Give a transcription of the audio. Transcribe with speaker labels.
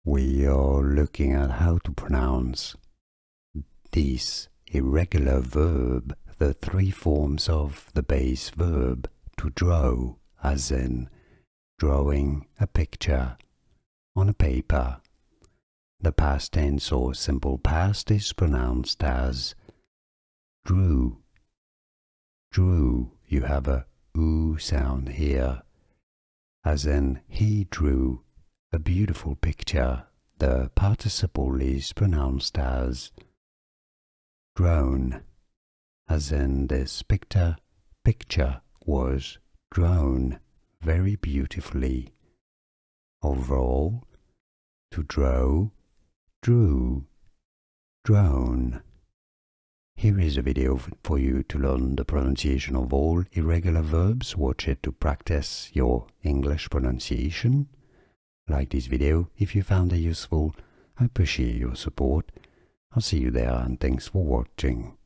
Speaker 1: we are looking at how to pronounce this irregular verb, the three forms of the base verb to draw, as in drawing a picture on a paper. The past tense or simple past is pronounced as drew. Drew, you have a oo sound here, as in he drew a beautiful picture. The participle is pronounced as drawn, as in this picture was drawn very beautifully. Overall, to draw, drew, drawn. Here is a video for you to learn the pronunciation of all irregular verbs. Watch it to practice your English pronunciation. Like this video if you found it useful. I appreciate your support. I'll see you there and thanks for watching.